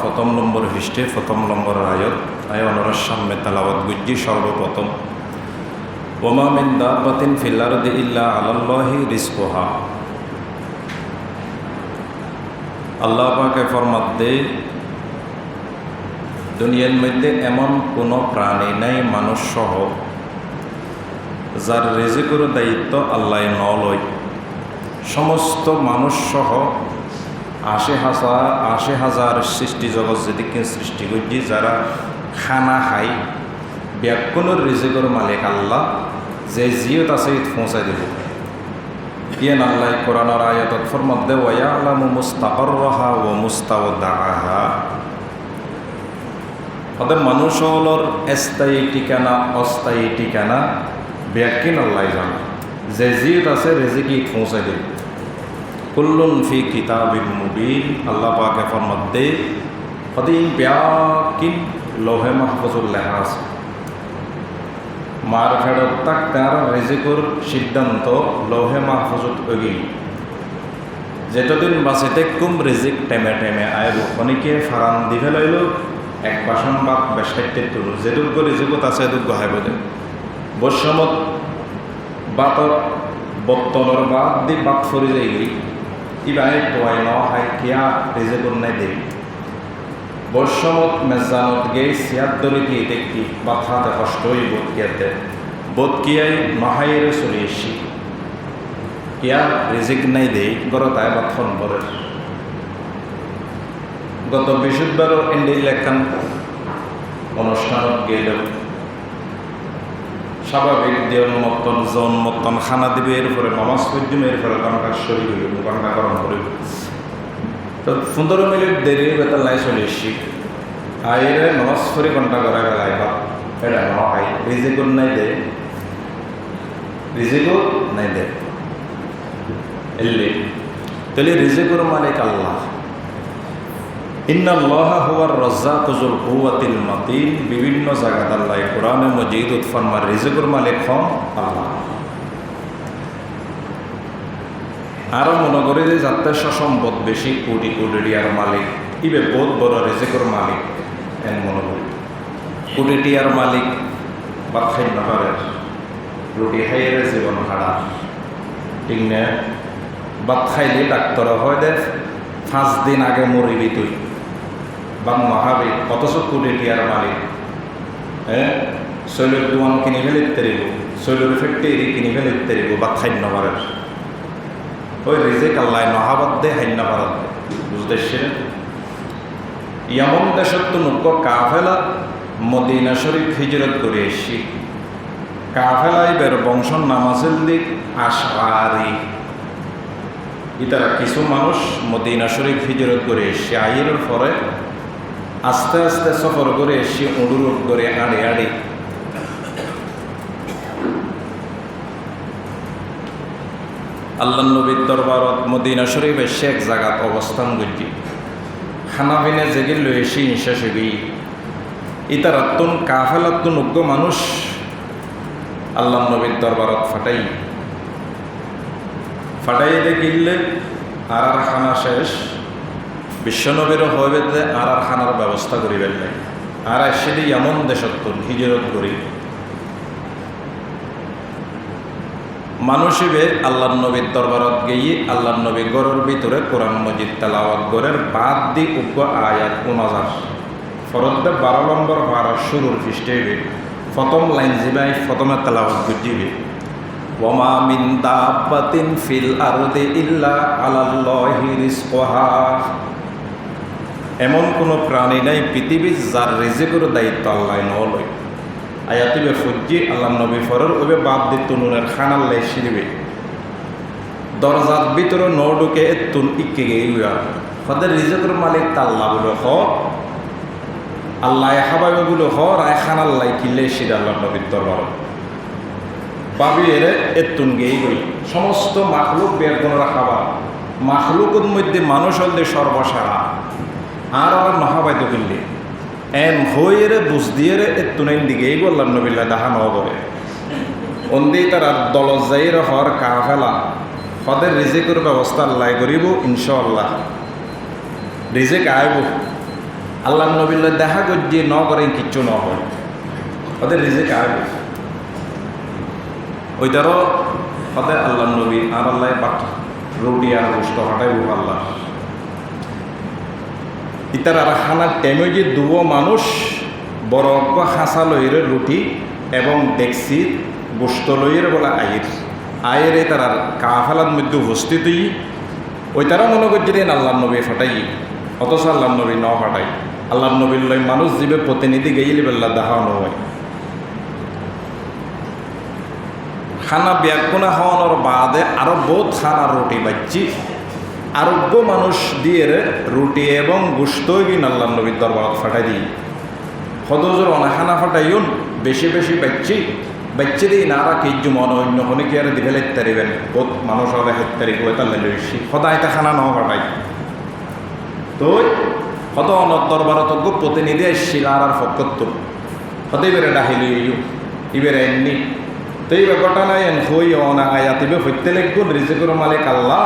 প্রথম নম্বর পৃষ্ঠে প্রথম নম্বর আয়ানোর সামনে তালাওয়াত গুজ্জি সর্বপ্রথম ওমা মিন দাব্বাতিন ফিল আরদি ইল্লা আলাল্লাহি রিজকুহা। আল্লাহ পাকে ফরমাত দেয়, দুনিয়ার মধ্যে এমন কোনো প্রাণী নাই মানুষ সহ যার রিজিকের দায়িত্ব আল্লাহ নলয়। সমস্ত মানুষ সহ ৮০,০০০ সৃষ্টি জগৎ যেদিকে সৃষ্টি করছি, যারা খানা খাই ব্যাকুণের রিজিকের মালিক আল্লাহ, যে জিয়ত আছে পৌঁছাই দেব। ইয়ান আল্লাহ কোরআনের আয়াতত ফরমাত দে ওয়া ইয়ালামু মুস্তাকাররাহা ওয়া মুস্তাওদাআহা। ওদের মানুষ হলর স্থায়ী ঠিকানা অস্থায়ী ঠিকানা ব্যাকিন আল্লাহ জানে, যে জিয়ত আছে রিজিক পৌঁছাই দেব। কুল্লুন ফি কিতাবিন মুবিন। আল্লাহ পাকে ফরমাত দে কদিন ব্যাকিন লৌহে মাহফুজুল লেখা আছে। মার ফেরত তাক তার রিজিকের সিদ্ধান্ত লৌহে মাহফুজত এগিয়ে যেতদিন বাঁচিতে কুম রিজিক টেমে টেমে আয় অনেকে ফারান দি ফেলাইল এক বাসন বাক বেসাইতে তুলো যেদুর্গ রিজিকত আছে এদুর্গ হাই বোধে বৈষমত বাতর বত্তনের বাদ দি বাক ফরি যাই গই ইবাই তোয়াই ন হাই কিয়া রিজিকর নাই দেই বৈষমত মেজানত গেই সিয়াদ দরে গিয়ে দেখি বাথাতে কষ্টই বোধ কিয়াই নহাইরে চলে এসি কিয়া রিজিক নাই দেই গরতায় বাথন বরে। গত বৃহস্পতিবার এন্ডেই লেখান অনুষ্ঠানত গেল স্বাভাবিক দেওয়ান মতন জন মতন খানা দিবে, এরপরে নমাজ পড়িম, এরপরে কামকাজ শরীর হইব কামকাকরণ করিব। তো 15 মিনিট দেরি বেতার লাই চলে এসছি আইরে নমাজ পড়ি ঘন্টা করা গেলাই বা এটা নয় রিজিকও নাই দে, রিজিকও নাই দে এলি তাহলে রিজিকের মালিক আল্লাহ। ইন্নাল্লাহা হুয়ার রাজ্জাকু যুল কুওয়াতিল মাতিন। বিভিন্ন জায়গায় আল্লাহ কোরআনে মজিদুত ফরমান রিজিকের মালিক হন আল্লাহ। আরও মনে করি যে যাত্রা সম্পদ বেশি কোটি কোটি টিয়ার মালিক ইবে বহুত বড় রিজিকের মালিক এন মনে করি। কোটি টিয়ার মালিক বা খাই নগরের রুটি খাইয়ের জীবন হারা ঠিক না। বাদ খাইলে ডাক্তার হয় দে 5 দিন আগে মরিবি তুই বা মহাবি, অথচ কোটি টিয়ার মালিক শৈলের দোয়ান কিনে ফেলে ইত্যাদিব, শৈলের ফ্যাক্টরি কিনে ফেলে ইত্যাদিব বা খাই নগরের ওই রিজিক আল্লাহ নহাবাদ দে হাইন্না পারাত দে বুঝতেছে। এমন দেশত তো নৌক কাফেলা মদিনা শরীফ হিজরত করে এসছি। কাফেলাই বের বংশর নাম আছিল দিক আশআরি। ইতারা কিছু মানুষ মদিনা শরীফ হিজরত করে এসছি। আইয়ের পরে আস্তে আস্তে সফর করে এসছি অনুরোধ করে আড়ে আড়ে আল্লাহ নবীর দরবারত মদিনা শরীফে শেখ জাগাত অবস্থান করছি। খানা পিনে জেগে লই এসি ইনশা সেবি ইতারাত্তুন কাফেলাত্তুন উগ্র মানুষ আল্লাহ নবীর দরবারত ফাটাই দেখিলে আর খানা শেষ বিশ্বনবীরও হইবে যে আর খানার ব্যবস্থা করিবেন নাই। আর সেটি এমন দেশত্তুন হিজরত করি মানুষিবে আল্লাহ নবীর দরবারত গিয়ে আল্লাহ নবী গরের ভিতরে কোরআন মজিদ তেলাওয়াত গরের বাদ দি উগ্র আয়াত 50 ফরদ্দে 12 নম্বর ভাড়া শুরুর পৃষ্ঠে প্রথম লাইন যাবাই প্রথমে তেলাওয়াত বুঝিবে ওয়ামা মিন দাব্বাতিন ফিল আরদি ইল্লা আলাল্লাহি রিজকুহা। এমন কোনো প্রাণী নাই পৃথিবীর যার রিজিকের দায়িত্ব আল্লাহ নলয়। আয়াতিবে ফুজি আল্লাহ নবী ফরর ওবে বাদ দি তুনুনের খানার লাই সিরিবে দরজার ভিতরে ন ঢুকে তুন ইকে গেইয়া ফদের রিজিকের মালিক তাল্লাহ বলে হ আল্লাহ হাবাবে বলে হ রায় খানার লাই কিলে সিরে আল্লাহ নবীর দরবার বাবি এরে এতুন গেই গই সমস্ত মাখলুক বের কোনরা খাবার মাখলুকের মধ্যে মানুষ হলদে সর্বসারা আর আবার নহাবাইতে কিনলে এন হইরে বুঝ দিয়ে এতুনাইন দিকেই বললাম নবিল্লা দাহা নগরে অন্দি তারা দলজাইর হর কাফেলা ফদের রিজিকের ব্যবস্থা আল্লাহ করিব ইনশাআল্লাহ। রিজিক আইব আল্লাহ নবীর দেখা করছে ন করেন কিচ্ছু ন হয় ওদের রিজিক আর ওইটারও ওদের আল্লাহ নবী আর আল্লাহ বাট রুটি আর গোস্ত হটাই আল্লাহ ইতার আর খানার টেমে যে দুও মানুষ বড় হাসা লইয়ের রুটি এবং দেখছি গোস্ত লইয়ের বলা আয়ের তার আর কাফালার মধ্যে উপস্থিত ওই তারা মনে করছিলেন আল্লাহ নবী ফাটাই অথচ আল্লাহ নবী ন ফাটাই আল্লাহ নবীর লই মানুষ জীবে প্রতিনিধি গেইলে বেল্লা দেখানো হয় খানা ব্যাকুনা হওয়ানোর বাদে আরো বহুত খানার রুটি বাচ্ছি আরোগ্য মানুষ দিয়ে রুটি এবং গোস্ত কিন আল্লাহ নবীর দরবারত ফাটাই দিই সদজোর অনাখানা ফাটাইন বেশি বেশি বাচ্চি দিই নারা কেজু মনে অন্য হনে কি আর দিবে লাইতারিবেন বহুত মানুষ হলে হেত্তারি করে তার বেশি সদায় তা খানা ন ফাটাই তো সদ অনত দরবারত প্রতিনিধি আসছিল আর ফকত সদাই বেড়ে ডাহিল ইবেরে এমনি তো এই ব্যাপারটা নাই হই অনা আয়াতিবে হইতে লাগবো রিজিকের মালিক আল্লাহ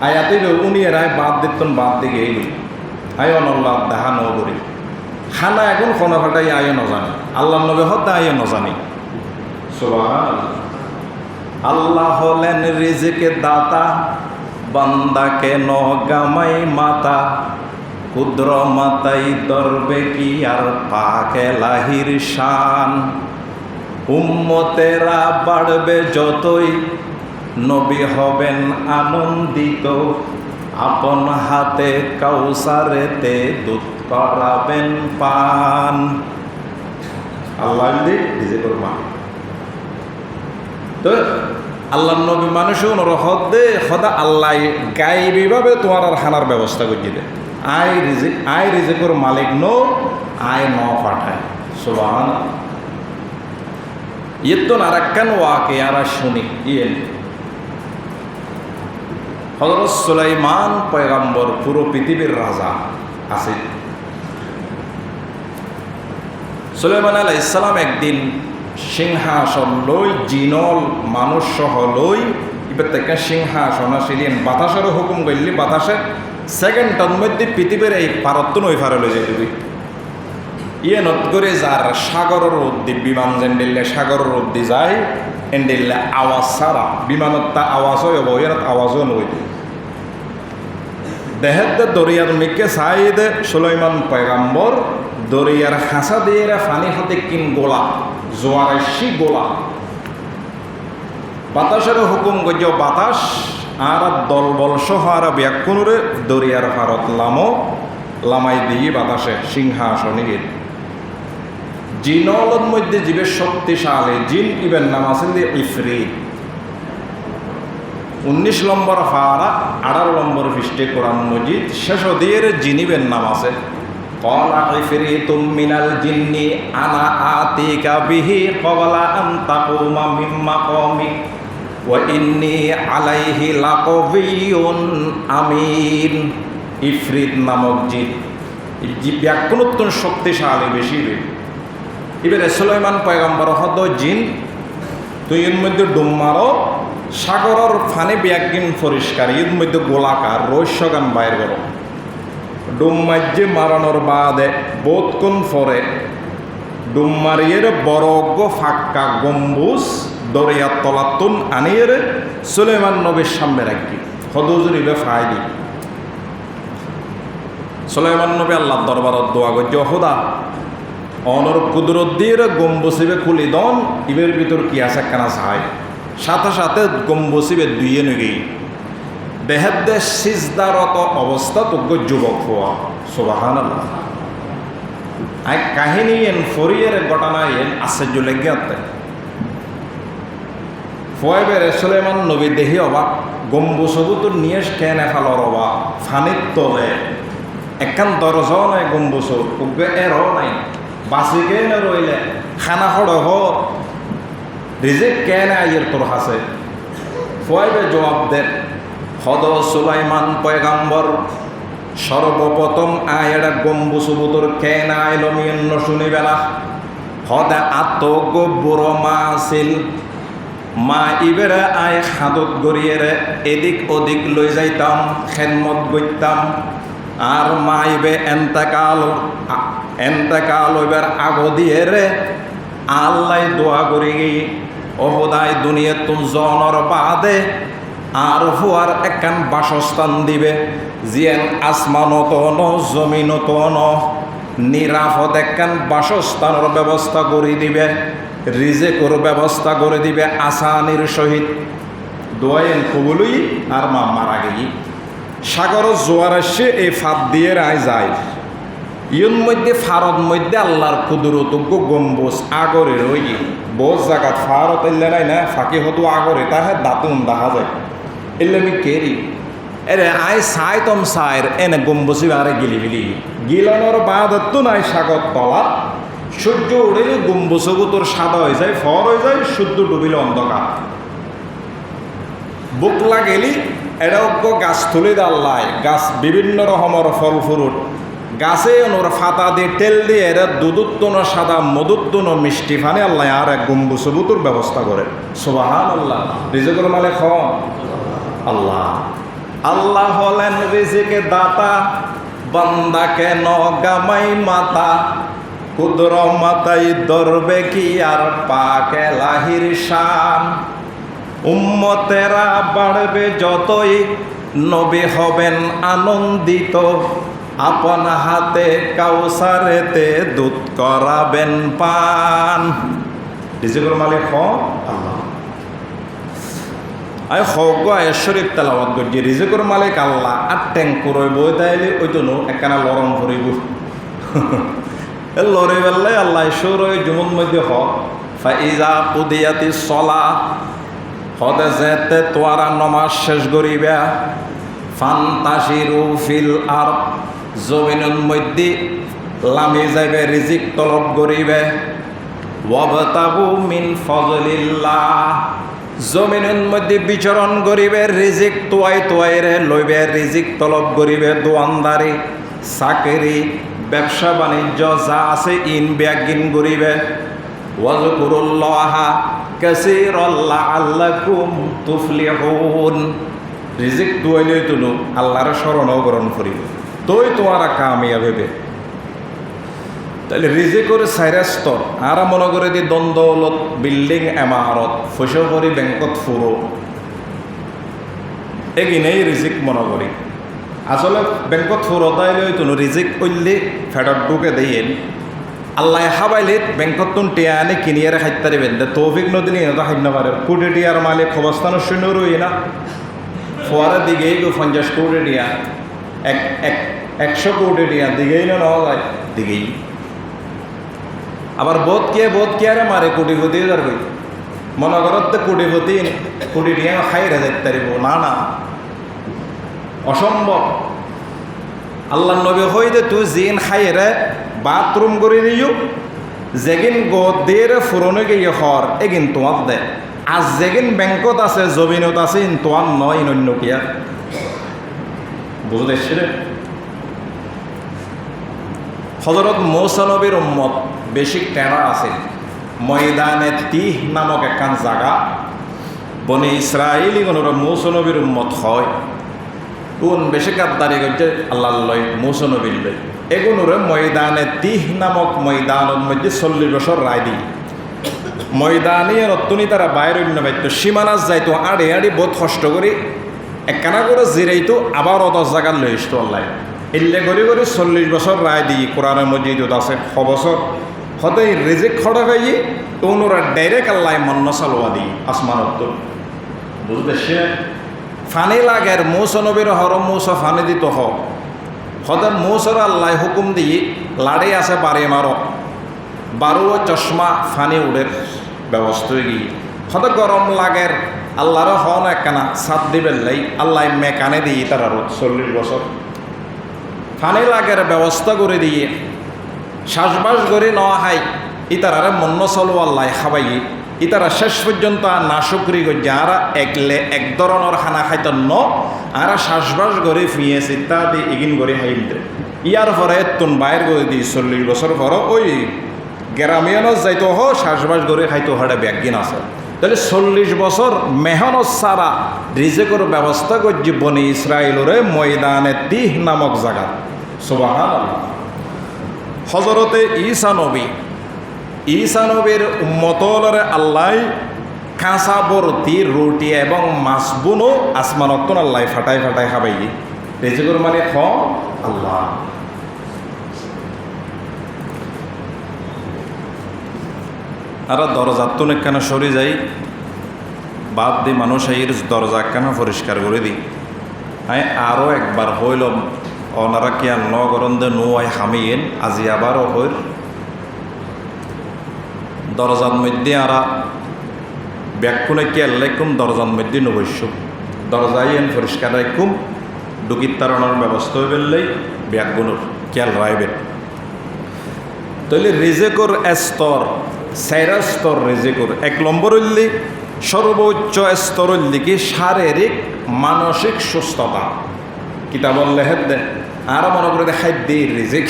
আয়াতিবে উনি এরাই বাদ দিতেন বাদ দিকে এই আয় অনল্লাহ দেখা ন করি খানা এখন কোনো ফাটাই আয় নজানি আল্লাহ নবে হত্যা আয় নজানি আল্লাহ হলেন রিজিকের দাতা বান্দাকে ন গামাই মাতা ক্ষুদ্র মাতাই দরবে কি আর পাকে লাহির শান উম্মতেরা বাড়বে যতই নবী হবেন আনন্দিত আপন হাতে কাউসারেতে দুধ করাবেন পান আল্লাহ নিজে করবা তো আল্লাহ নবী মানুষ অনুরোধ দে সদা আল্লাহ গাইবিভাবে তোমার আর খানার ব্যবস্থা করে দিলে আয় রিজিকের মালিক নো আয় ন পাঠায় সুবহানাল্লাহ ইয়ে আর একখান ওয়াকে আর শুনি ইয়েন হযরত সুলাইমান পয়গম্বর পুরো পৃথিবীর রাজা আছে সুলাইমান আলাইহিস সালাম একদিন সিংহাসন লই জিনল মানুষ সহ লই এবার থেকে সিংহাসন আসিলেন বাতাসেরও হুকুম করলি বাতাসে সেকেন্ডের মধ্যে পৃথিবীর এই পারত্ব নই ফারে লই যেতে ইয়ে নত করে যার সাগরের উদ্দি বিমান যেন্ডিল্লে সাগরের উদ্দি যায় এন্ডিল্লে আওয়াজ ছাড়া বিমানত তা আওয়াজ হয় ইয়ার আওয়াজও নই দেহের দরিয়ার মিকে সাইদে সুলাইমান পয়গাম্বর দরিয়ার হাসা দিয়ে ফানি হাতে কিন গোলা জোয়ারাশি গোলা বাতাসের হুকুম গজ বাতাস আর দলবল সহ আর ব্যাকুণরে দরিয়ার ভারত লামাই দিয়ে বাতাসে সিংহাসনে জিনলর মধ্যে জীবে শক্তিশালী জিন ইবেন নাম আছেন ইফরিত 19 নম্বর ফারা 18 নম্বর পৃষ্ঠে কোরআন মজিদ শেষ দিয়ে জিনিবের নাম আছে ক্বালা ইফরিতুম মিনাল জিন্নি আনা আতিকা বিহি ক্বালা আন তাকুমা মিন মাকামিক ওয়া ইন্নী আলাইহি লাকাবিয়ুন আমিন ইফরিত নামক জিন ব্যাকুণত্তন শক্তিশালী বেশি এবারে সুলাইমান পয়গম্বর হদ জিন তুই এর মধ্যে ডুম মারো সাগরের ফানি ব্যাগিন পরিষ্কার এর মধ্যে গোলাকার রহস্যগান বাইর করো ডুম মাঝে মারানোর বাদে বোধক্ষণ পরে ডুম মারিয়ের বড় ফাঁকা গম্বুজ দরিয়ার তলাতুন আনিয়ে সুলাইমান নবীর সামনে রাখি হদুজুরিবে ফায়দি সুলাইমান নবী আল্লাহ দরবারত দোয়া করছে খোদা অনর কুদরত দিয়ে গম্বুসিবে খুলি দন ইবের ভিতর কি আছে কানা চাই সাথে সাথে গম্বুসিবে দুইয়ে নগেই দেহের দেশ সিজদারত অবস্থা তোকে যুবক হওয়া সুবহানাল্লাহ আই কাহিনী এন ফরিয়ের ঘটনা এন আশ্চর্য লেগে আতে ফয়েবের সুলাইমান নবী দেহি অবাক গম্বুসবুতর নিয়ে কেন ফালর অবাক ফানির তলে একখান দরজাও নাই গম্বুস এরও নাই বাসি কেন রইলে খানা হড় রিজেক কেন আইয়ের তোর হাসে ফয়েবে জবাব দেন হদ সুলাইমান পয়গাম্বর সর্বপ্রথম আয়ের গম্বুসবুতর কেন আইল মিয়ন্ন শুনিবে না হদে আত্ম বুড়ো মা আছিল মা ইবেরে আয় হাতত গড়িয়ে এদিক ওদিক লই যাইতাম খেদমত গইতাম আর মাইবে এন্তেকাল হইবার আগো দিয়ে রে আল্লাহ দোয়া করি অহদায় দুনিয়া তুম জনর বাদে আর হুয়ার একখান বাসস্থান দিবে জিয়ান আসমানত ন জমিনত ন নিরাপদ একখান বাসস্থানের ব্যবস্থা করে দিবে, রিজেকর ব্যবস্থা করে দিবে আসানির সহিত। দোয়াইন কবুলই আর মা মারা গেই সাগর জোয়ার আসছে এই ফাঁদ দিয়ে রায় যায়। ইয়ন মধ্যে ফারত মধ্যে আল্লাহর কুদরতজ্ঞ গম্বুজ আগরে রই বোঝ জায়গাত ফারত এলে নাই না ফাঁকি হতো আগরে তাহে দাতুন দেখা যায় এলে আমি কেরি এরে আই সাই তম সাইর এনে গম্বুজি আরে গিলি গিলি গিলানোর বাদ তো নাই সাগর তলা সূর্য উড়িলে গম্বুজগু তোর সাদা হয়ে যায়, ফর হয়ে যায়, সূর্য ডুবিলে অন্ধকার। বুকলা গেলি এটা গাছ তুলে দাল্লায় গাছ বিভিন্ন রকমের ফল ফুরুট গাছে ওর ফাতা দিয়ে তেল দিয়ে এরা দুধুত্তন সাদা মধুত্তন মিষ্টি ফানে আল্লাহ আর এক গম্বুজবুতুর ব্যবস্থা করে। সুবহান আল্লাহ। রিজেকের মালিক হন আল্লাহ। আল্লাহ হলেন রিজিকে দাতা, বান্দাকে নগামাই মাতা, কুদর মাতাই দরবে কি আর পাকে লাহির শান। উম্মতেরা বাড়বে যতই নবী হবেন আনন্দিত, আপন হাতে কাউসারেতে দুধ করাবেন পান। রিজিকের মালিক হন আল্লাহ। আই হক আয় শরীফ তেলাওয়াত করছি রিজিকের মালিক আল্লাহ আর ট্যাঙ্ক করই বই তাইলে ওই তো একখানা লরম করিব লড়ে বেললে আল্লাহ সুর ওই জুমন মধ্যে হক ফাইজা কুদিয়াতি সলা হদে যেতে তোয়ারা নমাজ শেষ করিবে ফান্তাসিরু ফিল আর জমিনের মধ্যে লামি যাইবে রিজিক তলব করিবে ওয়াবতাগু মিন ফজলিল্লাহ জমিনের মধ্যে বিচরণ করিবে রিজিক তোয়াই তোয়াইরে লইবে রিজিক তলব করিবে দোয়ানদারি চাকরি ব্যবসা বাণিজ্য যা আছে ইন ব্যাগিন করিবে ওয়াজকুরুল্লাহা কাসীরাল লাআল্লাকুম তুফলিহুন রিজিক তোয়াইলে তুলু আল্লাহর শরণ গ্রহণ করিবে তোই তোমারা কামিয়াব হবে। তাহলে রিজিকের সাইরাস্তর আর মনে করে দি দ্বন্দ্বলত বিল্ডিং এমারত ফসল করি ব্যাংকত ফুরো এগিনেই রিজিক মনে করি আসলে ব্যাংকত ফুরো তাইলে তো রিজিক করলে ফেডত ঢুকে দেন আল্লাহ হাবাইলে ব্যাংকত তুন টিয়া আনে কিনিয়ারে খাইতারি বেঁধে তৌফিক নদিনী তো খাইন পারে কোটি টিয়ার মালিক অবস্থানের শূন্য রই না ফোয়ারের দিকেই 50 কোটি টিয়া 100 কোটি টিয়া দিকেই না নেওয়া যায় দিকেই আবার বোধ কে আরে মারে কোটিপতি যাবে মনে করত কোটিপতি কোটি টিয়া খাইরে যেতে পারিব না অসম্ভব। আল্লাহ নবী হইতে তুই জিন খাইরে বাথরুম করে দিও যেগিন গদের ফুরনে গিয়ে হর এগিন তোমার দে আজ যেগিন ব্যাংকত আছে জমিনত আছে তোমার নয় অন্য কিয়া বুঝতে রে। হযরত মূসা নবীর উম্মত বেশি টেরা আছে ময়দানে তিহ নামক একখান জায়গা বনি ইসরায়েলি কোনোর মূসা নবীর উম্মত হয় কোন বেশি গাদ্দারি করছে আল্লাহ লয় মূসা নবীর লয় এগুলোরে ময়দানে তিহ নামক ময়দানের মধ্যে 40 বছর রায় দিই ময়দানে রত্তনি তারা বাইরে অন্য বাইত সীমানাস যাইতো আড়ে আড়ি বোধ কষ্ট করি একখানা করে জিরাইতো আবার অত জায়গার লই আসতো আল্লাহ এলে করে 40 বছর রায় দিই কোরআনের মসজিদত আছে 6 বছর হতে রিজিক খড়া খাইয়ে তো ওনারা ডাইরেক্ট আল্লাহ মন্ন চালোয়া দিই আসমানত বুঝতে ফানি লাগের মৌসা নবীর হরম মৌসা ফানি দিত হতে মৌসর আল্লাহ হুকুম দিয়ে লাড়ে আছে বাড়ি মারো বারো চশমা ফানি উড়ের ব্যবস্থা গিয়ে হতে গরম লাগের আল্লাহর হন একখানা সাত দিবেন লাই আল্লাহ মেকানে দিই তার আরো 40 বছর ফানি লাগের ব্যবস্থা করে দিয়ে শ্বাসবাস করে নেওয়া হয় ইতারারে মন্ন চলো আল্লাহ খাবাই ইতারা শেষ পর্যন্ত না শুক্রি করছে আর এক ধরনের খানা খাইত ন আর শ্বাসবাস করে ফিয়েছে ইত্যাদি এগিন করে খাইতে ইয়ার পরে তুন বাইর করে দিই 40 বছর পর ওই গ্রামিয়ানত যাইতো হ শ্বাসবাস করে খাইতো হাড়ে ব্যাগিন আছে তাহলে 40 বছর মেহনত সারা রিজিকের ব্যবস্থা করছে বনি ইসরায়েলরে ময়দানে তিহ নামক জায়গা সুবহানাল্লাহ। হযরতে ঈসা নবীর উম্মতরে আল্লাহ কাঁচা বরতি রুটি এবং মাছ বুনো আসমানত আল্লাহ ফাটাই ফাটাই খাবাই রেজিকুর মানে খ আল্লাহ। আর দরজার তো কেন সরে যাই বাদ দি মানুষ এই দরজা কেন পরিষ্কার করে দিই। হ্যাঁ আরও একবার হইল ওনারা কি আর নগরন্দে নোয়াই হামিয়েন আজি আবারও হইল দরজার মধ্যে আরা ব্যাকুনে কি আল্লাইকুম দরজার মধ্যে নবৈশ্য দরজাই এন পরিষ্কার রাখুম ডুকির তাড়ানোর ব্যবস্থা হয়ে ফেললেই ব্যাকুনোর খেয়াল রাখবেন। তাহলে রিজেকর স্তর সাইরা স্তর রিজেকর 1 নম্বর হইলে সর্বোচ্চ স্তর হইলে কি শারীরিক মানসিক সুস্থতা কিতাবল লেহেদ দেন আর মনে করে খাদ্যে রিজিক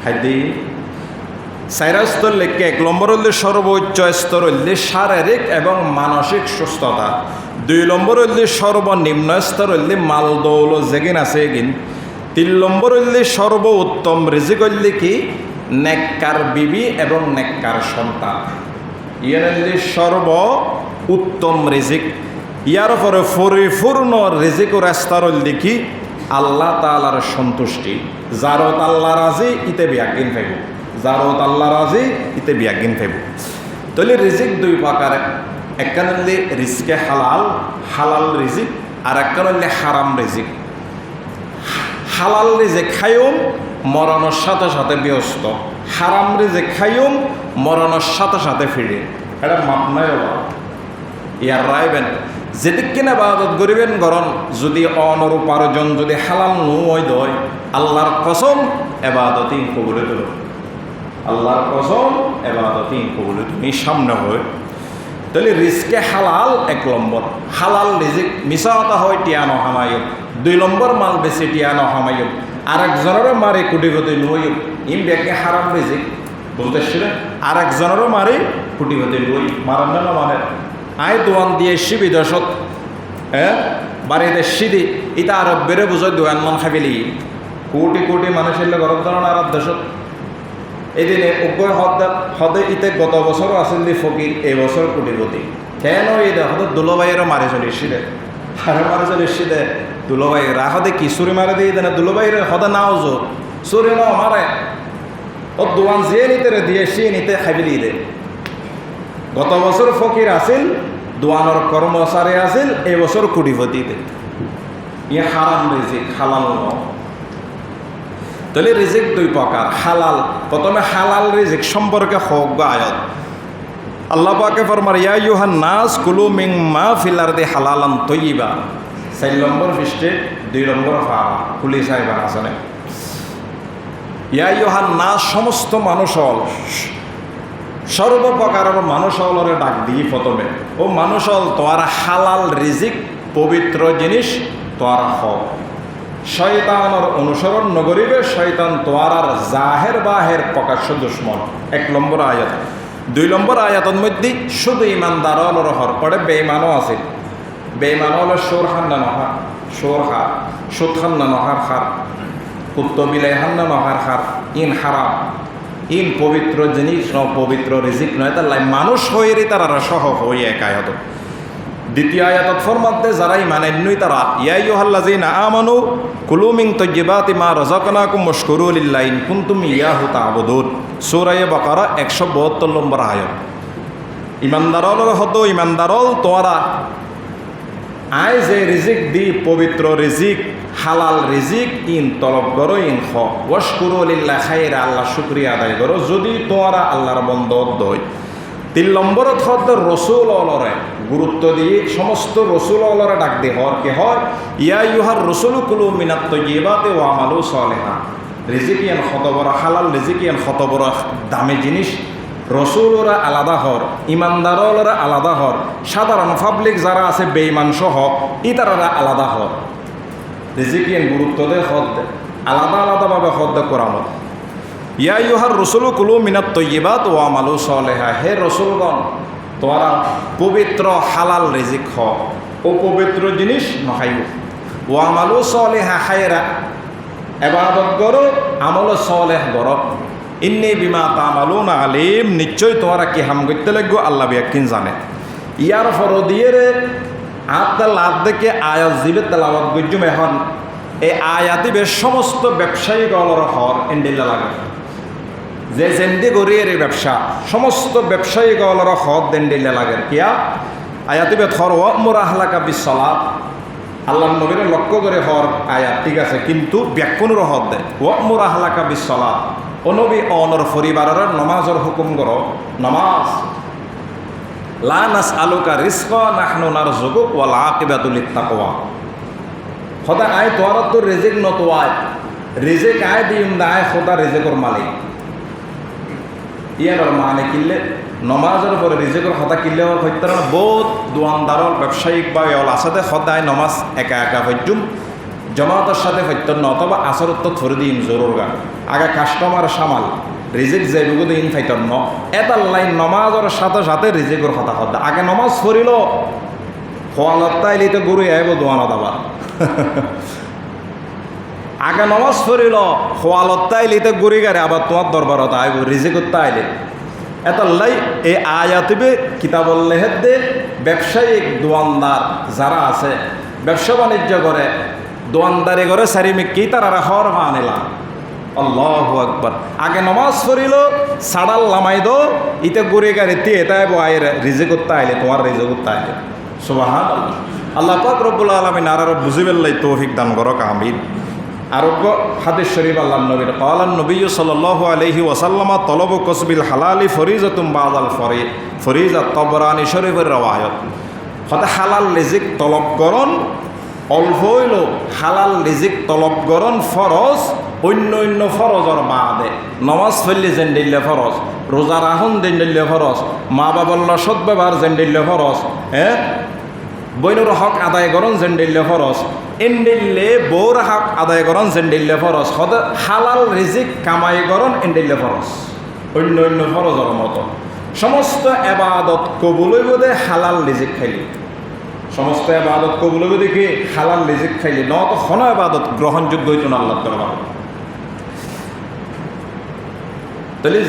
খাদ্যে সাইরা স্তর লেখকে 1 নম্বর হইলে সর্বোচ্চ স্তর হইলে শারীরিক এবং মানসিক সুস্থতা। 2 নম্বর হইলে সর্বনিম্ন স্তর হইলে মাল দৌলত যেগিন আছে এগিন। 3 নম্বর হইলে সর্বোত্তম রিজিক হইলে কি নেককার বিবি এবং নেককার সন্তান। ইয়ার হইলে সর্ব উত্তম রিজিক। ইয়ার পরে পরিপূর্ণ রিজিকর স্তর হইলে কি আল্লাহ তাআলার সন্তুষ্টি। যারত আল্লাহ রাজি ইতে বিয়াকিন পাইব, যারত আল্লাহ রাজি ইতে বিয়াকিন পাইব। তাহলে রিজিক 2 প্রকার, একখান হইলে রিজকে হালাল রিজিক আর একখান হইলে হারাম রিজিক। হালাল রিজিক খাইম মরণের সাথে সাথে ব্যস্ত, হারাম রিজিক খাইম মরণের সাথে সাথে ফিরে। এটা মাপ নাই ইয়ার রাইবেন যেদিক কিনা বাদত করিবেন গরণ যদি অনুপার্জন যদি হালাল নয় দয় আল্লাহর কসম এবাদতই কবুলে তুল, আল্লাহর কসম এবাদতই কবুলে তুমি সামনে হয়। তাহলে রিজকে হালাল 1 নম্বর, হালাল রিজিক মিশাওয়াতা হয় টিয়ানো হামায়ুম। 2 নম্বর মাল বেশি টিয়ানো হামায়ুম। আরেকজনেরও মারে কুটিগতি নইম ইম ব্যাকে হারাম রিজিক বলতেছিলেন আরেকজনেরও মারে কুটিগতি নই মারান না মানে আয় দোয়ান দিয়ে শিবি দশত হ্যাঁ বাড়িতে সিদি ইটা আরব বেড়ে বুঝো দোয়ান মান খাবিলি কোটি কোটি মানুষের ঘরের ধরনের আরব দেশত এদিনে উভয় হদে ইতে গত বছরও আসেন দি ফকির এই বছর কোটিপতি কেন এই হদে দুলোবাইয়েরও মারে চলিসি দে হারে মারে চলিসি দে দুলোবাই রাহদে কি চুরি মারে দিয়ে দেনে দুলোবাইরে হদে নাও জোর চুরি ন মারে ও দোয়ান যে নিতে রে দিয়ে সে নিতে খাবিলি দে। গত বছর ফকির আসিল দোয়ানোর কর্মচারী আসিল এই বছর কোটিপতিতে ইয়ে হারাম রিজিক হালাল ন। তাহলে রিজিক 2 প্রকার হালাল। প্রথমে হালাল রিজিক সম্পর্কে হোক আয়াত আল্লাহ পাকে ফরমার ইয়া আইয়ুহান নাস কুলু মিম্মা ফিল আরদি হালালান তাইয়্যিবা। 4 নম্বর পৃষ্ঠে 2 নম্বর ফারা খুলি সাইবার আসনে ইয়া আইয়ুহান নাস সমস্ত মানুষ হল সর্বপ্রকারের মানুষ হলরে ডাক দিয়ে প্রথমে ও মানুষ হল তোয়ারা হালাল রিজিক পবিত্র জিনিস তোয়ারা হক শয়তানের অনুসরণ নগরিবে শয়তান তোয়ারার জাহের বাহের প্রকাশ্য দুশ্মন। 1 নম্বর আয়াত। 2 নম্বর আয়াতের মধ্যে শুধু ইমানদার হলর হর পড়ে বেঈমানও আছে। বেঈমান হলো সোর হান্না নহার সোর হার সুদ হান্না নহার হার কুত্ত বিলাই হান্না নহার হার ইন হারাম ইন পবিত্র জিনিস ন পবিত্র রিজিক নয় তার মানুষ হয়ে তারা সহ হয়ে 1 আয়াত। 2 আয়াতত ফরমাতে যারা ইমান আনয়ি তারা ইয়া আইয়ুহাল্লাযিনা আমানু কুলু মিন তাইয়্যিবাতি মা রাযাকনাকুম ওয়াশকুরু লিল্লাহি ইন কুনতুম ইয়াহু তা'বুদুন। সূরা বাকারা 172 নম্বর আয়াত। ইমানদারর হতো ইমানদারল তোরা আয় যে রিজিক দি পবিত্র রিজিক হালাল রিজিক ইন তলব করো ইন খ ওয়াশকুরু লিল্লাহি খায়রা আল্লাহ শুকরিয়া আদায় করো যদি তোরা আল্লাহর বন্দত দয়। 3 নম্বরত হদ রসুল অলরে গুরুত্ব দিয়ে সমস্ত রসুল অলরে ডাক দিয়ে হর কে হয় ইয়া আইয়ুহার রসুলু কুলু মিনাত তাইয়্যিবাতি ওয়া আমালু সালিহা। রিজিক ইয়ান কত বড় হালাল রিজিক ইয়ান কত বড় দামি জিনিস। রসুলরা আলাদা হর ইমানদাররা আলাদা হর সাধারণ পাবলিক যারা আছে বেঈমান সহ ইতারা আলাদা হর। রিজিক ইয়ান গুরুত্ব দেয় হদ আলাদা আলাদাভাবে হদ কোরআনত ইয়া আইয়ুহার রসুলু কুলু মিনাত তাইয়্যিবাতি ওয়া আমালু সালিহা। হে রসুলগণ তোরা পবিত্র হালাল রিজিক হ ও পবিত্র জিনিস নখাইব ওয়া আমালু সালিহা খায়রা ইবাদত করো, আমল সালেহ করো। ইন্নী বিমা তামালুনা আলিম, নিশ্চয় তোমরা কি হাম করতে লাগবো আল্লাহ বিয়াকিন জানে। ইয়ার ফরদিয়ে রে লাভ দেখে আয়াত জিবে তেলাওয়াত গজ্জুম। এখন এই আয়াতিবে সমস্ত ব্যবসায়ী গলর হর এন্ডিল্লা লাগে, যে জেন্দি গরিয়ের এই ব্যবসা সমস্ত ব্যবসায়ী গলর হদ দেন্ডিল্লা লাগে। কিয়া আয়াতিবে থর ওয়ামুর আহলাকা বিসসালাত, আল্লাহ নবীর লক্ষ্য করে হর আয়াত ঠিক আছে, কিন্তু ব্যাকুণের হদ দেয় ওয়ামুর আহলাকা বিসসালাত। ও নবী অনর পরিবারের নমাজের হুকুম করো, নমাজ। লা নাসআলুকা রিজকা নাহনু নারযুকুক ওয়াল আকিবাতু লিত্তাকওয়া। খোদা আয় তোর তো রিজিক নতোয়ায়, রিজিক আয় দিম দায় খোদা রিজিকর মালিক। ইয়ার মানে কিনলে নমাজের পরে রিজিকর কথা কিনলে হইতে না। বহুত দোয়ানদারর ব্যবসায়িক বা অল আসাদে সদায় নমাজ একা একা হইতুম, জমাতের সাথে হইত না, অথবা আসরত থরে দিন জরুর গান আগে কাস্টমার সামাল রিজিক যে বিগত ইন ফাইতন ন এটা লাইন নমাজের সাথে সাথে রিজিকর কথা কথা আগে নমাজ ফরিল খোয়ালতা এলিতে গরু আইব দোয়ানত আবার আগে নমাজ ফরিল খোয়ালতা এলিতে গড়ি গাড়ে আবার তোমার দরবারত আইব রিজিকতা আইলে। এটা লাই এই আয়াতিবে কিতাবল্লেহের দে ব্যবসায়িক দোয়ানদার যারা আছে, ব্যবসা বাণিজ্য করে, দোয়ানদারি করে সারিমিকি তারা হর আনিলাম। আল্লাহু আকবার। আগে নমাজ পড়িল সাড়াল লামাই দো ইতে গড়ে গাড়ি তে এটাই আয়ের রিজিকত আইলে তোমার রিজিকত আইলে। সুবহানাল্লাহ। আল্লাহ পাক রব্বুল আলামিন আর বুঝিবেল্লাই তৌফিক দান করক, আমিন। আরোগ্য হাদিস শরীফ আল্লাহ নবীর ক্বালান নবী সাল্লাল্লাহু আলাইহি ওয়াসাল্লাম তলবু কসবিল হালালি ফরিজাতুম বাদাল ফরিজাত তাবরানী শরীফের রওয়ায়াত। হতে হালাল রিজিক তলব করন অল্প হইল, হালাল রিজিক তলব করন ফরজ, অন্য অন্য ফরজর বাদে। নমাজ পড়লে যেন দিল্লে ফরজ, রোজা রাখুন যেন দিল্লে ফরজ, মা বাবার সদ্ব্যবহার যেন দিল্লে ফরজ, হ্যাঁ বইনুর হক আদায় করন যেন দিল্লে ফরজ, এন্ডিল্লে বউর হক আদায় করন যেন দিল্লে ফরজ। হতে হালাল রিজিক কামাই করন এন্ডিল্লে ফরজ, অন্য অন্য ফরজর মতো। সমস্ত এবাদত কবুল হইব দে হালাল রিজিক খাইলি, সমস্ত এবাদত কবুল হইব দেখি হালাল রিজিক খাইলি, ন তো কোন এবাদত গ্রহণযোগ্য হইত না আল্লাহ দরবার। তাহলে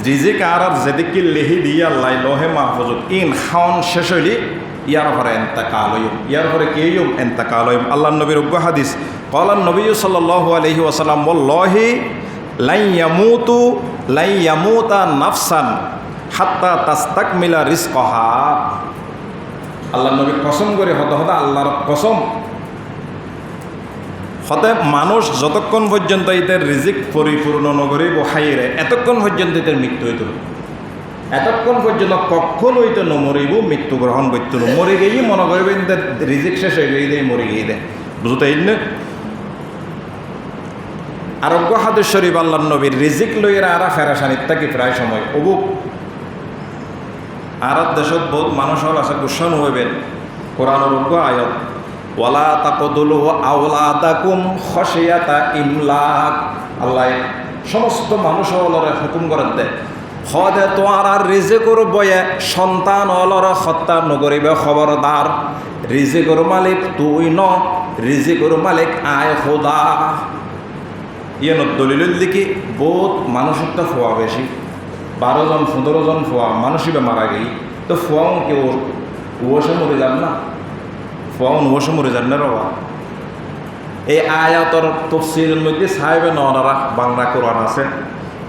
রিজিক আর যেদিকে লেহি দিয়ে আল্লাহ লহে মাহফুজত ইন খাওন শেষ হইলি ইয়ার পরে এন্তেকাল হইম, ইয়ার পরে কে হইম এন্তেকাল হইম। আল্লাহ নবীর উগ্র হাদিস ক্বালান নবী সাল্লাল্লাহু আলাইহি ওয়াসাল্লাম ওয়াল্লাহি লাই ইয়ামুতা নাফসান হাত্তা তাস্তাকমিলা রিজকাহা। আল্লাহ নবী কসম করে হতে হতে আল্লাহর কসম, হতে মানুষ যতক্ষণ পর্যন্ত এদের রিজিক পরিপূর্ণ নগরীব খাইরে এতক্ষণ পর্যন্ত এদের মৃত্যু হইত, এতক্ষণ পর্যন্ত কখন হইতে নমরিব মৃত্যুগ্রহণ করত না। মরে গিয়ে মনে করবেন রিজিক শেষ হয়ে গিয়ে দেয়, মরে গিয়ে দেয়, বুঝতে না। আরোগ্য হাদিস শরীফ আল্লাহ নবীর রিজিক লইয়েরা আরা ফেরাসানিত থাকি প্রায় সময় অবুক আর দেশত বহুত মানুষ হল আছে গুসান হইবেন কোরআনের উগ্র আয়াত ওয়ালা তাকদুলু আওলাদাকুম খশিয়াতা ইমলাক। আল্লাহ সমস্ত মানুষ হলরে হুকুম করে দেয় হদে তোমার আর রিজিকর বয়ে সন্তান হলর হত্যা নগরিবে, খবরদার রিজিকর মালিক তুই ন, রিজিকর মালিক আয় খোদা। ইয়ে দলিলের দিকে বহুত মানুষের তো ফোয়া বেশি, 12 জন 15 জন ফোয়া মানুষই মারা গেই তো ফোয়াও কেউ ওসে মরে যান না, ফোয়াও ওসে মরে যান না রবা। এই আয়াতর তফসিরের মধ্যে সাহেবে নরা বাংলা কোরআন আছে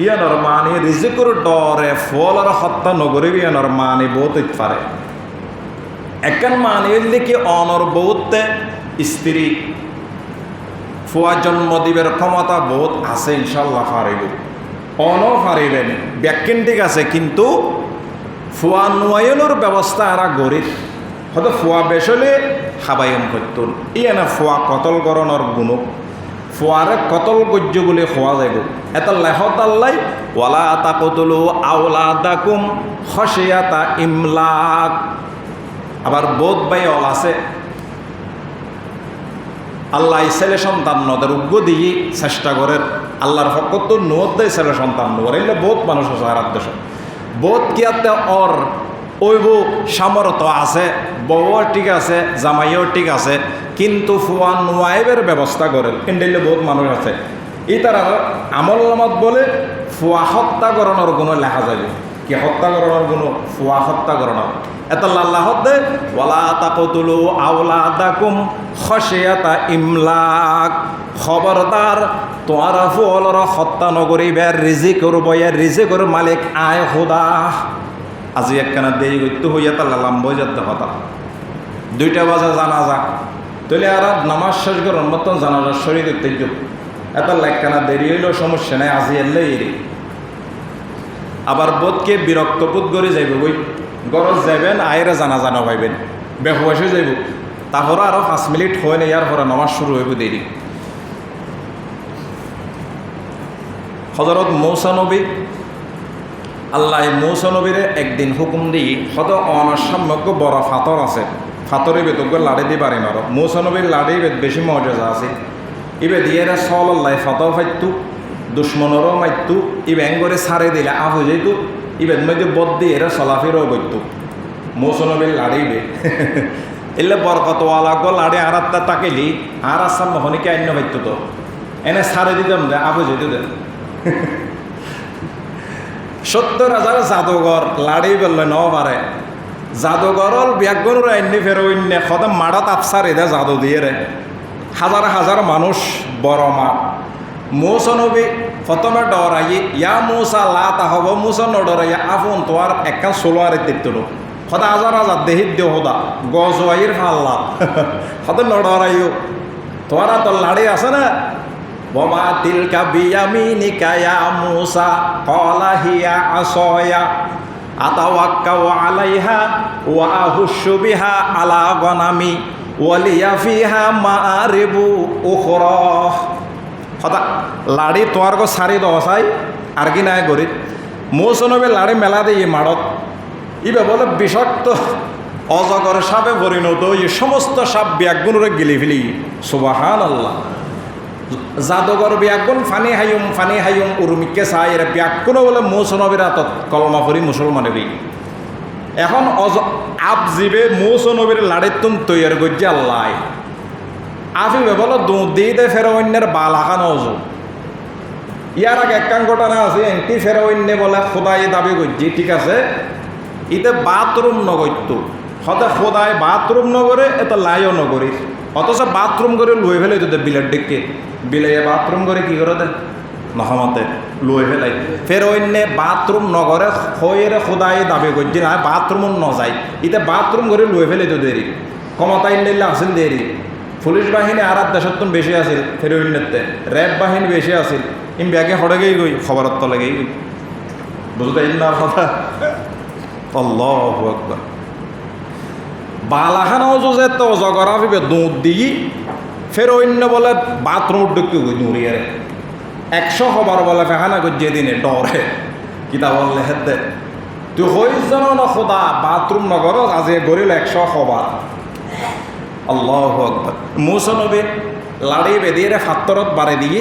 ইয়ানোর মানে রিজিকর ডরে ফলর হত্যা নগরীব ইয়ানোর মানে বহুত পারে। একান মানে দিকে অনর বহুতে স্ত্রী ফুয়া জন্ম দিবের ক্ষমতা বহুত আছে, ইনশাল্লাহ পারিব, অনও পারিবেন ব্যাকিন ঠিক আছে, কিন্তু ফুয়া নুয়ায়নের ব্যবস্থা এরা গরিব হয়তো ফুয়া বেসলে হাবায়ন করতুন ইয়ে ফুয়া কতল গরণর গুণক ফুয়ারে কতল গজ্য বলে খোয়া যাইব। এটা লেখত আল্লাই ওয়ালা তাকতুলু আওলাদাকুম খশিয়াতা ইমলাক। আবার বোধ বাই অল আছে আল্লাহ ছেলে সন্তান নদের উগ্র দিয়ে চেষ্টা করেন আল্লাহর ফকত নোট দেয় ছেলে সন্তান নোর এলে বহুত মানুষ আছে আর দেশ বোধ কিয়াতে অর ওইব সামর্থ্য আছে, বউও ঠিক আছে, জামাইও ঠিক আছে, কিন্তু ফুয়া নোয়াইবের ব্যবস্থা করেন এন্ডেলে বহুত মানুষ আছে। এই তার আমল নামাত বলে ফুয়া হত্যা করানোর গুণ লেখা যাবে কি হত্যা করানোর গুণ ফুয়া হত্যা করানোর এত আল্লাহ দে ওয়ালা তাকতুলু আওলাদাকুম খাশিয়াতা ইমলাক খবরদার তোমরা ফুলর হত্যা নগরিবে রিজিকর বয়ে রিজিকর মালিক আয় খোদা আজি একখানা দেরি করতে হইয়া তাল্লা লাম্ব যেতে কথা 2টা বাজে জানাজা তাহলে আর নামাজ শেষ করার মতন জানাজার শরীর ঐতিহ্য এত একখানা দেরি হইলেও সমস্যা নাই আজি এলে এরি আবার বোধকে বিরক্ত বোধ করে যাইব বই গরজ যাইবেন আয়ের জানাজা নভাইবেন বেহুয়াশে যাইব তারপরে আরও 5 মিনিট হয় না ইয়ার পরে নামাজ শুরু হইব দেরি হযরত মূসা নবী আল্লাহ মূসা নবীরে একদিন হুকুম দিই হত অনসাম্যজ্ঞ বড় ফাতর আছে ফাতরে বেতজ্ঞ লাড়ি দি পারি মারো মূসা নবীর লাড়ি বেশি মর্যাদা আছে ইবে দিয়ে সল আল্লাহ ফাতর ফাইতু দুশ্মনেরও মাইতু ই ব্যাঙ্গরে সারে দিলে আফ হয়ে যাইতু ইবের মধ্যে বদ দিয়ে এরা চলাফেরও করতো মৌসুম নবীর লাড়িবে এলে বরকতওয়ালা গো লাড়ি আর আত্মা তাকেলি আর আসাম মহনিকে আন্য পাইতো তো এনে সারে দিতাম দে আফ হয়ে যেত দেন 70,000 জাদুঘর লাড়ি বেললে ন পারে জাদুঘরল ব্যাগর আইনি ফের অন্য সদাম মাড়াত আফসার এদা জাদু দিয়ে রে হাজার হাজার মানুষ বড় মাঠ মূসা নবী প্রথমে ডরাই ইয়া মূসা লা তাহব মূসা নডরাইয়া আফুন তোয়ার একখান সোলোয়ারে দিত সদা হাজার হাজার দেহিত দেহ সদা গজওয়াইর ফাল্লা সদা নডরাইও তোয়ারা তোর লাড়ি আছে না ওমা তিলকা বিয়ামিনিকা ইয়া মূসা ক্বালা হিয়া আসায়া আতাওয়াক্কাউ আলাইহা ওয়া আহুশু বিহা আলা গনামি ওয়ালিয়া ফিহা মাআরিবু উখরা হতা লাড়ি তোয়ার গো সারি দশাই আর কি নাই গরিব মৌসুম নবী লাড়ি মেলা দিয়ে মাড়ত ইবে বলে বিষাক্ত অজগর সাপে পরিণত এই সমস্ত সাপ ব্যাগুণরে গিলি ফেলি সুবহান আল্লাহ জাদুঘর ব্যাগুণ ফানি হাইম উর্মিকে চাই এরা ব্যাগুণও বলে মৌসুম নবীর হাতত কলমা পড়ি মুসলমানে বি এখন আপ জিবে মৌসুম নবীর লাড়ির তুম তৈয়ার করছে আল্লাহ আফিবে বলো দুধ দিয়ে দে ফেরোইনের বাল আখানো ওজো ইয়ার আগে একখান ঘটনা আছে এনটি ফেরোইনে বলে খোদাই দাবি করছি ঠিক আছে ইতে বাথরুম নগত্য সদায় খোদাই বাথরুম নগরে এত লাইও নগরী অথচ বাথরুম করে লুয়ে ফেলে তো বিলের ডেকে বিলে বাথরুম করে কি করে দে নহমতে লুয়ে ফেলাই ফেরোইনে বাথরুম নগরে হয়ে খোদাই দাবি করছি না বাথরুম ন যায় ইতে বাথরুম করে লুয়ে ফেলে তো দেরি ক্ষমতাইন দিলে আসেন দেরি পুলিশ বাহিনী আর দেশত্তন বেশি আছিল ফেরোইনেতে র্যাব বাহিনী বেশি আছিল ইম ব্যাগে হড়ে গেই গই খবরত তলে গেই গই বুঝতে না কথা আল্লাহু আকবার বালাখানাও যে তো অজগরা ফিবে দুধ দিই ফেরোইন্য বলে বাথরুম ঢুকি গই দূরিয়ারে 100 হবার বলে ফেহানা গই যেদিনে ডরে কিতা বললে হেতে তুই হইজন না খোদা বাথরুম নগর আজ গরিল 100 হবার আল্লাহু আকবার মূসা নবী লাড়ি বেদিয়ে ফাতরত বাড়ি দিয়ে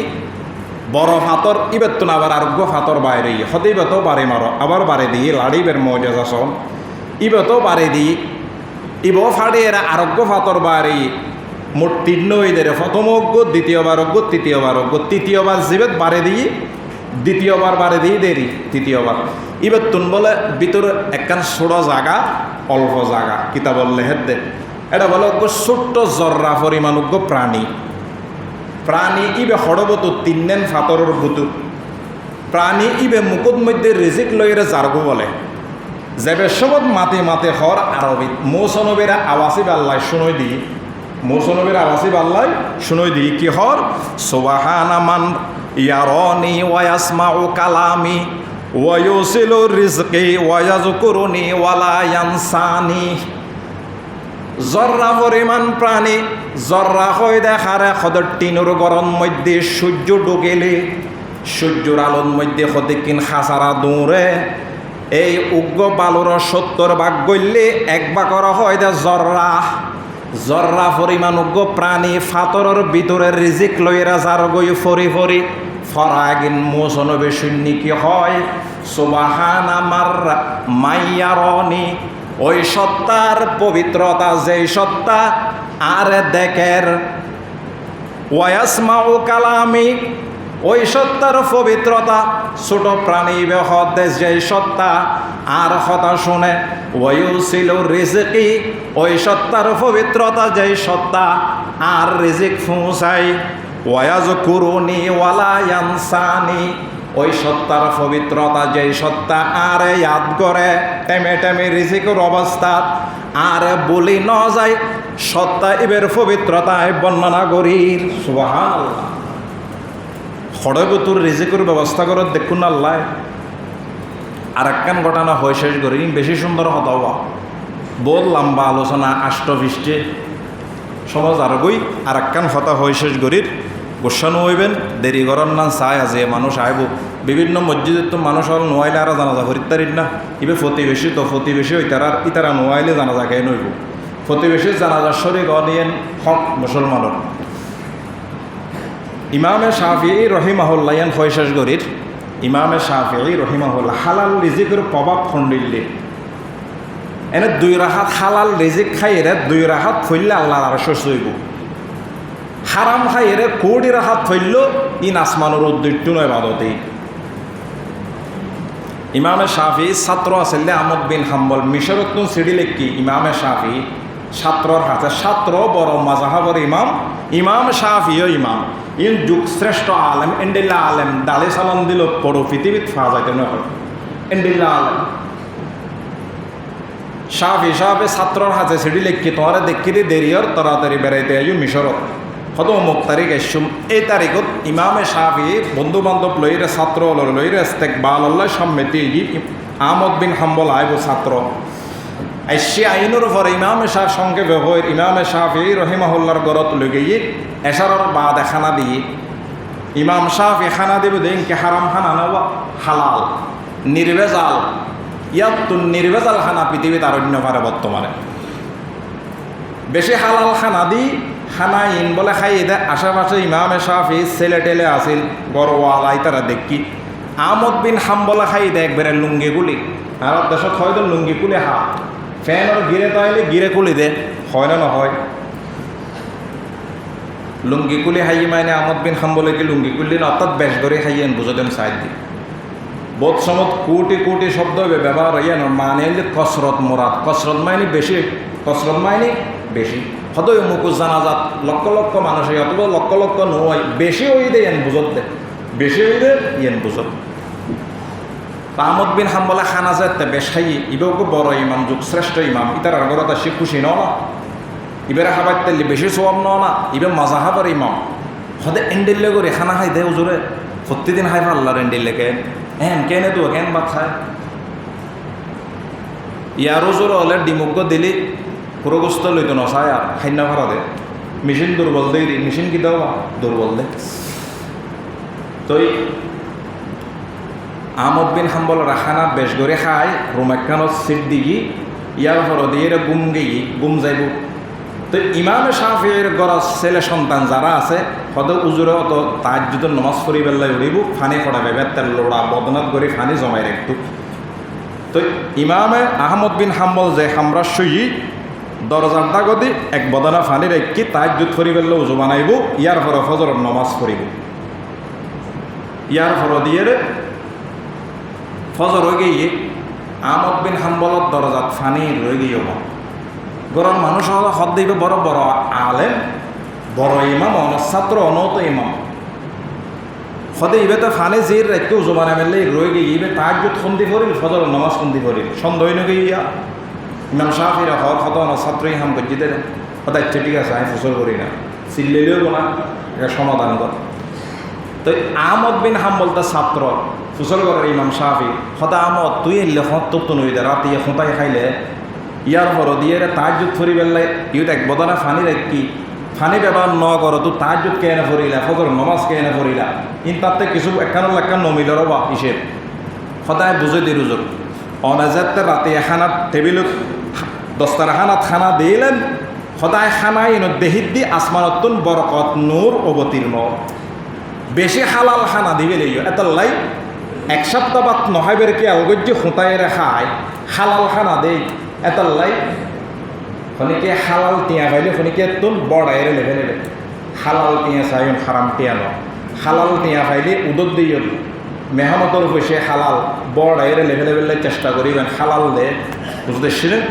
বড় ফাতর ইবের তো আবার আরোগ্য ফাতর বাইরে হতেই তো বাড়ি মারো আবার বাড়ি দিয়ে লাড়ি বের মজা সন ইবে তো বাড়ি দিয়ে ইব ফাড়ে এরা আরোগ্য ফাতর বাড়ি মোট 3 হয়ে প্রথম অজ্ঞ দ্বিতীয়বার অজ্ঞ তৃতীয়বার অজ্ঞ তৃতীয়বার জীবেত বাড়ি দিয়ে দ্বিতীয়বার বাড়ি দিয়ে দেরি তৃতীয়বার ইবের তুন বলে ভিতরে একখান ছোট জায়গা অল্প জায়গা কিতা বললে হেদে এটা বলে ছোট্ট জর্রা পরিমাণ প্রাণী প্রাণী ইবে হড়বত 3 নেন ফাতরের বুতু প্রাণী ইবে মুকুট মধ্যে রিজিক লইরে জারগো বলে যাবে সবত মাতে মাতে হর আরবি মৌসনবের আওয়াসি বাল্লাই শুনই দি মৌসনবের আওয়াসি বাল্লাই শুনই দি কি হর সুবহানা মান ইয়ারনি ওয়া ইয়াসমাউ কালামি ওয়া ইউসিলু রিজকি ওয়া ইয়াযকুরুনি ওয়ালা ইয়ানসানি জর্রা পরিমাণ প্রাণী জর্রা হয়ে দেখারে সদর টিনুর গরম মধ্যে সূর্য ডুকেলে সূর্যর আলোর মধ্যে সদিকিন খাসারা দৌড়ে এই উগ্র বালুর 70 ভাগ গইলে 1 ভাগ করা হয় দে জর্রা জর্রা পরিমাণ উগ্র প্রাণী ফাতরের ভিতরে রিজিক লইরা যার গই ফরি ফরি ফরাগিন মোসনবে শূন্য কি হয় সুবহানা মার মাইয়ারনি ওই সত্তার পবিত্রতা যেই সত্তা আর দেখের ওয়াসমাউ কালামি ওই সত্তার পবিত্রতা ছোট প্রাণী বেহদ্দেশ যে সত্তা আর কথা শুনে ওয়ুসিল রিজকি ওই সত্তার পবিত্রতা যে সত্তা আর রিজিক পৌঁছাই ওয়াজ কুরুনি ওয়ালা ইয়ানসানি ওই সত্তার পবিত্রতা যে সত্তা আরে ইয়াদ করে টেমে টেমে রিজিকের অবস্থা আর বলি ন যায় সত্তা এবার পবিত্রতায় বর্ণনা করির সুবহানাল্লাহ। হড়বতুর রিজিকের ব্যবস্থা করে দেখুন আল্লাহ। আর একখান ঘটনা হয়ে শেষ করি, বেশি সুন্দর হতাওয়া বল লম্বা আলোচনা আষ্টপৃষ্ঠে সমাজ আর বই আর একখান হতা হয়ে শেষ করির গোসানো হইবেন দেরি করার না চাই আজ মানুষ আইব বিভিন্ন মসজিদের তো মানুষ হল নোয়াইলে আর জানাজা করিতারির না ইবে প্রতিবেশী তো প্রতিবেশী ওই তারা ইতারা নোয়াইলে জানাজা কে নইব প্রতিবেশী জানাজার শরীর অনিয়েন হক মুসলমানের। ইমামে শাফিঈ রহিমাহুল্লাহ ইয়ান ফয়সাস গরির ইমামে শাফিঈ রহিমাহুল্লাহ হালাল রিজিকের প্রভাব খণ্ডিল্লে এনে দুই রাহাত হালাল রিজিক খাই এরে দুই রাহাত ফইলে আল্লাহর আরশ হইব, হারাম খাই এরে কোটি রাহাত ফইল ইন আসমানের উদ্দৈত্য নয় বাদতে। ইমামে শাফিঈ ছাত্র আসলে আহমদ বিন হাম্বল মিশরত সিডি লেখি ইমামে শাফিঈ ছাত্রর হাতে ছাত্র বড় মাযহাবের ইমাম ইমাম শাফিঈ ইমাম ইন যুগ শ্রেষ্ঠ আলেম এন্ডিল্লা আলেম দালে সালাম দিল পড়ো পৃথিবীত ফা যাইতে না হয় এন্ডিল্লা আলেম শাফিঈ সাহেবের ছাত্রর হাতে সিডি লেখি তোমারে দেখি দেরিয়র তাড়াতাড়ি বেড়াইতে আইও মিশরত কত অমুক তারিখ এসুম এই তারিখত ইমামে শাফিঈ বন্ধু বান্ধব লইরে ছাত্র লইরে ইস্তেকবাল আল্লাহ সম্মেতি আহমদ বিন হাম্বল আইব ছাত্র এশিয়া আইনের উপর ইমামে শাহ সঙ্গে ব্যবহার ইমামে শাফিঈ রহিমাহুল্লাহর গরত লই গিয়ে এশারর বাদ খানা দিয়ে ইমাম শাফিঈ খানা দেবে দিন কে হারাম খানা নেওয়া হালাল নির্ভেজাল ইয়াত তো নির্ভেজাল খানা পৃথিবীতে আর অন্য পারে বর্তমানে বেশি হালাল খানা দি খানা ইন বলে খাই এদের আশেপাশে ইমামে শাফিঈ ছেলে টেলে আসিল গরওয়ালাই তারা দেখি আহমদ বিন হাম্বলা খাই দে একবারে লুঙ্গিগুলি আর দেশত হয়তো লুঙ্গি কুলে হা ফ্যান গিরে তাইলে গিরে কুলি দে হয় না নহয় লুঙ্গি কুলি হাই মানে আহমদ বিন হাম্বলে কি লুঙ্গি কুলি না অর্থাৎ বেশ করে খাইয়েন বুঝো দেন সাইড দি বোধ সমত কোটি কোটি শব্দ ব্যবহার হইয়া মানে যে কসরত মোরাদ কসরত মাইনি বেশি কসরত মাইনি বেশি হয়তো মুকুজ জানাজাত লক্ষ লক্ষ মানুষ অথবা লক্ষ লক্ষ নয় বেশি হই দে ইয়েন বুঝত দে বেশি হই দে ইয়েন বুঝত। আহমদ বিন হাম্বলা খানা যাতে বেশাই ইবেও বড় ইমাম যুগ শ্রেষ্ঠ ইমাম ইতার আগরত আসি খুশি ন না ইবেরা খাবার তেলি বেশি সব ন না ইবে মাজাহাবার ইমাম হদে এন্ডিল্লে করে খানা খাই দে উজুরে প্রতিদিন খাই আল্লাহর এন্ডিল্লে কেন কেনে তো কেন বা খায় ইয়ার উজুরে হলে ডিমুগ্গ দিলি পুরোগ্রস্ত লইতো নসায় আর খাইন্য ভাড়া দে মেশিন দুর্বল দেই মেশিন কি দেওয়া দুর্বল দে তো আহমদ বিন হাম্বল রাখানা বেশ করে খায় রোমাক্কানত সিট দিগি ইয়ার পর দিয়ে গুম গিয়ে গুম যাইব। তো ইমামে শাফিঈর গরজ ছেলে সন্তান যারা আছে হদ উজুরে অত তাহাজ্জুদের নমাজ পড়ি বেলায় উড়িব ফানি ফড়াবে তেল লোড়া বদনাত করে ফানি জমাই রাখত। তো ইমামে আহমদ বিন হাম্বল যে হামরাসই দরজার দাগদি এক বদনা ফানি রেখি তাহাজ্জুদ পড়ি বেলা উজু বানাইব ইয়ার পর ফজরের নমাজ পড়িব ইয়ার পর দিয়ে ফজর হয়ে গিয়ে আহমদ বিন হাম্বলত দরজাত ফানি রয়ে গিয়ে গরম মানুষ হদ দিবে বড় বড় আলেম বড় ইমাম ছাত্র অনত ইমাম হদে ইবে তো ফানি জির রেখে উজুবানা মেলে রয়ে গিয়ে ইবে তাহাজ্জুদ খুন্দি করিল ফজর নমাজ খুন্দি করিল সন্দেহ হইন গিয়া ইমাম শাফিঈরা হক হত ছাত্র ইহাম গজ্জি দেন সদায় ঠিক আছে আমি ফসল করি না চিল্লেলেও না এটা সমাধান কর। তো আহমদ বিন হাম্বল তার ছাত্র ফুসল করার ইমাম শাফিঈ হতা আহমদ তুই এলে হত তো নই দে রাতে খোঁতাই খাইলে ইয়ার পর দিয়ে তাহাজ্জুদ ফরি বেলায় ইউত এক বদনা ফানি রাখি ফানি ব্যবহার ন করো তো তাহাজ্জুদ কে এনে ফরিলা ফজর নমাজ কে এনে ফরিলা ইন তাতে কিছু একখান লাখান নমিল রবা হিসেব সদায় বুঝে দি রুজুর অনাজাতে রাতে এখানাত টেবিলত দস্তারখানাত খানা দিলেন সদায় খানা ইন দেহিত দি আসমানতুন বরকত নূর অবতীর্ণ বেশি হালাল খানা দিবে লাগিব এটা লাই এক সপ্তাহ বাদ নহয় বের কি আলগজ্য খুঁটাই রেখায় হালাল খানা দেই এটা লাই খনিকে হালাল টিয়া খাইলে খনিকে তুন বড়াইরে লেভে নেবে হালাল টিয়া চাই হারাম টিয়া ন হালাল টিয়া খাইলে উদর দিয়ে মেহনতর পয়সে হালাল বড় আইরে লেভেলে চেষ্টা করিবেন হালাল দে বুঝতেছিলেন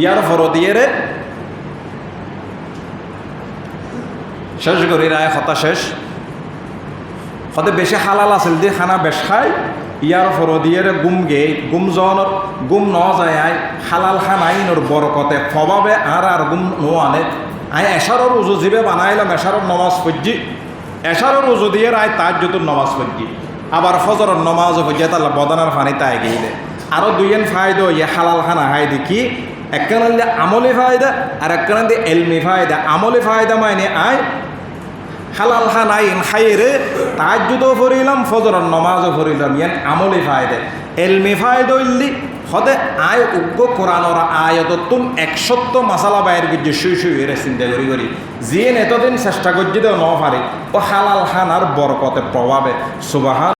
ইয়ার ফর দিয়ে রে শেষ করি রায় কথা শেষ হতে বেশি হালাল আছিল দিয়ে খানা বেশ খায় ইয়ার ফর দিয়ে রে গুম জনের গুম ন যায় হালাল খানাইনোর বরকতে ফবাবে আর গুম নো আনে আই এশারর উজু জিবে বানাইলাম এশারর নমাজ পড়ছি এশারর উজু দিয়ে রায় তার যত নমাজ পড়ছি আবার ফজরের নমাজ হইয়া তাহলে বদানার ফানি তাই গিয়ে আরো দুইয়েন ফায়দা ইয়ে হালাল খানা হাই দেখি একখান দিয়ে আমলি ফায়দা আর একখান দিয়ে এলমি ফায়দা আমলি ফায়দা মাইনে আয় হালাল খানাই খাইরে তাহাজ্জুদও পড়িলাম ফজরের নমাজও পড়িলাম ইয়ান আমলি ফায়দা এলমি ফায়দা ইল্লি হদে আয় উগ্র কোরআনর আয়াততুন 100 মাসালা বাইর গিয়ে শুই এর চিন্তা করি যিয়ে এতদিন চেষ্টা করছি তো ন পারি ও হালাল খানার বরকতে প্রভাবে সুবহান